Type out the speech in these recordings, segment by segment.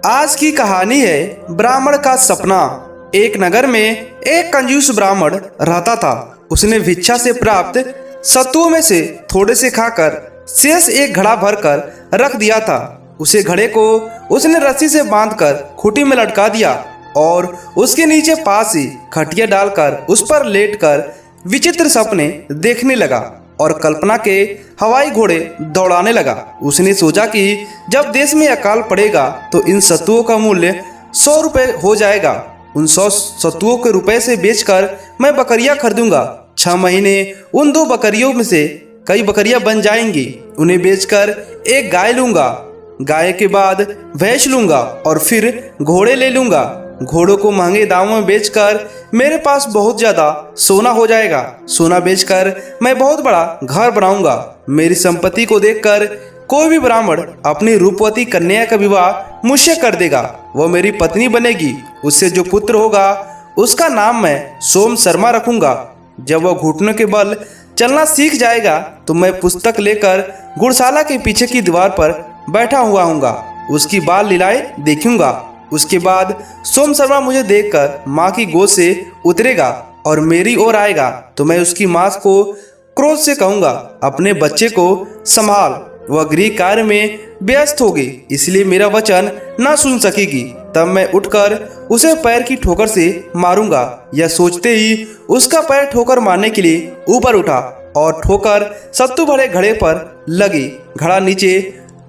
आज की कहानी है ब्राह्मण का सपना। एक नगर में एक कंजूस ब्राह्मण रहता था। उसने भिक्षा से प्राप्त सत्तुओं में से थोड़े से खाकर शेष एक घड़ा भरकर रख दिया था। उसे घड़े को उसने रस्सी से बांधकर खूंटी में लटका दिया और उसके नीचे पास ही खटिया डालकर उस पर लेटकर विचित्र सपने देखने लगा और कल्पना के हवाई घोड़े दौड़ाने लगा। उसने सोचा कि जब देश में अकाल पड़ेगा तो इन सत्तुओं का मूल्य 100 रुपये हो जाएगा। उन 100 सत्तुओं के रुपए से बेचकर मैं बकरियां खरीदूंगा। 6 महीने उन 2 बकरियों में से कई बकरियां बन जाएंगी। उन्हें बेचकर एक गाय लूंगा, गाय के बाद भैंस लूंगा और फिर घोड़े ले लूंगा। घोड़ों को महंगे दामों में बेचकर मेरे पास बहुत ज्यादा सोना हो जाएगा। सोना बेचकर मैं बहुत बड़ा घर बनाऊंगा। मेरी संपत्ति को देखकर कोई भी ब्राह्मण अपनी रूपवती कन्या का विवाह मुझसे कर देगा। वो मेरी पत्नी बनेगी। उससे जो पुत्र होगा उसका नाम मैं सोम शर्मा रखूंगा। जब वह घुटनों के बल चलना सीख जाएगा तो मैं पुस्तक लेकर गुड़शाला के पीछे की दीवार पर बैठा हुआ हूँगा, उसकी बाल लीलाएं देखूंगा। उसके बाद सोम शर्मा मुझे देखकर माँ की गोद से उतरेगा और मेरी ओर आएगा तो मैं उसकी माँ को क्रोध से कहूँगा, अपने बच्चे को संभाल। वह गृह कार्य में व्यस्त होगी, इसलिए मेरा वचन ना सुन सकेगी। तब मैं उठकर उसे पैर की ठोकर से मारूंगा। यह सोचते ही उसका पैर ठोकर मारने के लिए ऊपर उठा और ठोकर सत्तू भरे घड़े पर लगी। घड़ा नीचे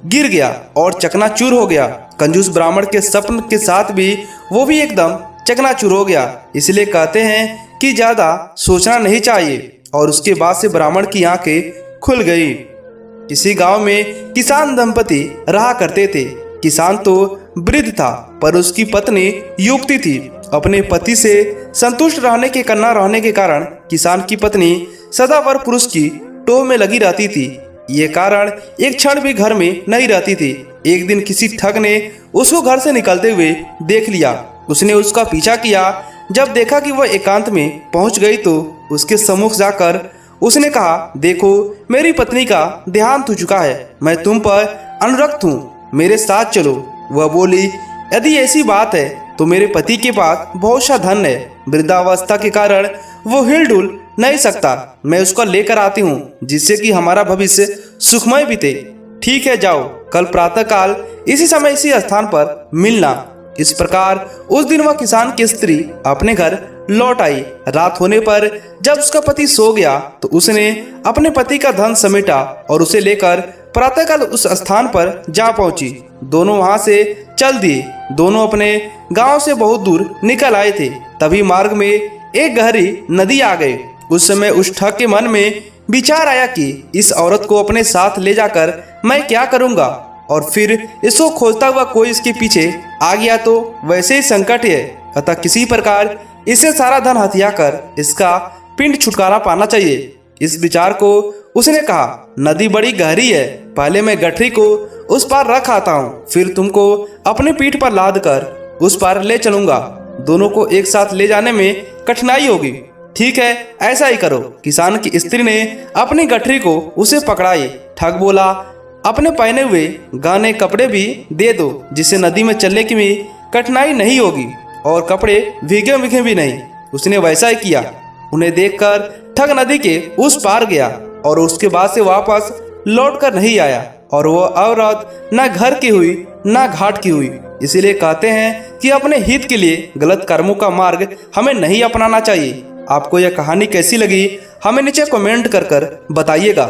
गिर गया और चकनाचूर हो गया। कंजूस ब्राह्मण के स्वप्न के साथ भी वो भी एकदम चकनाचूर हो गया। इसलिए कहते हैं कि ज्यादा सोचना नहीं चाहिए। और उसके बाद से ब्राह्मण की आंखें खुल गई। किसी गांव में किसान दंपति रहा करते थे। किसान तो वृद्ध था पर उसकी पत्नी युवती थी। अपने पति से संतुष्ट रहने के कन्ना रहने के कारण किसान की पत्नी सदा वर पुरुष की टोह में लगी रहती थी। ये कारण एक क्षण भी घर में नहीं रहती थी। एक दिन किसी ठग ने उसको घर से निकलते हुए देख लिया। उसने उसका पीछा किया। जब देखा कि वह एकांत में पहुंच गई तो उसके सम्मुख जाकर उसने कहा, देखो मेरी पत्नी का देहांत हो चुका है, मैं तुम पर अनुरक्त हूँ, मेरे साथ चलो। वह बोली, यदि ऐसी बात है तो मेरे पति के पास बहुत सा धन है। वृद्धावस्था के कारण वो हिलडुल नहीं सकता। मैं उसको लेकर आती हूँ जिससे कि हमारा भविष्य सुखमय बीते। ठीक है, जाओ, कल प्रातःकाल इसी समय इसी स्थान पर मिलना। इस प्रकार उस दिन वह किसान की स्त्री अपने घर लौट आई। रात होने पर जब उसका पति सो गया तो उसने अपने पति का धन समेटा और उसे लेकर प्रातःकाल उस स्थान पर जा पहुंची। दोनों वहां से चल दिए। दोनों अपने गांव से बहुत दूर निकल आए थे। तभी मार्ग में एक गहरी नदी आ गई। उस समय उस ठग के मन में विचार आया कि इस औरत को अपने साथ ले जाकर मैं क्या करूंगा, और फिर इसको खोजता हुआ कोई इसके पीछे आ गया तो वैसे ही संकट है। अतः किसी प्रकार इसे सारा धन हथिया कर इसका पिंड छुटकारा पाना चाहिए। इस विचार को उसने कहा, नदी बड़ी गहरी है, पहले मैं गठरी को उस पार रख आता हूँ, फिर तुमको अपने पीठ पर लाद कर उस पार ले चलूंगा। दोनों को एक साथ ले जाने में कठिनाई होगी। ठीक है, ऐसा ही करो। किसान की स्त्री ने अपनी गठरी को उसे पकड़ाई। ठग बोला, अपने पहने हुए गहने कपड़े भी दे दो जिससे नदी में चलने की भी कठिनाई नहीं होगी और कपड़े भीगे भीगे भी नहीं। उसने वैसा ही किया। उन्हें देखकर ठग नदी के उस पार गया और उसके बाद से वापस लौट कर नहीं आया। और वह औरत न घर की हुई न घाट की हुई। इसीलिए कहते हैं कि अपने हित के लिए गलत कर्मों का मार्ग हमें नहीं अपनाना चाहिए। आपको यह कहानी कैसी लगी हमें नीचे कमेंट कर बताइएगा।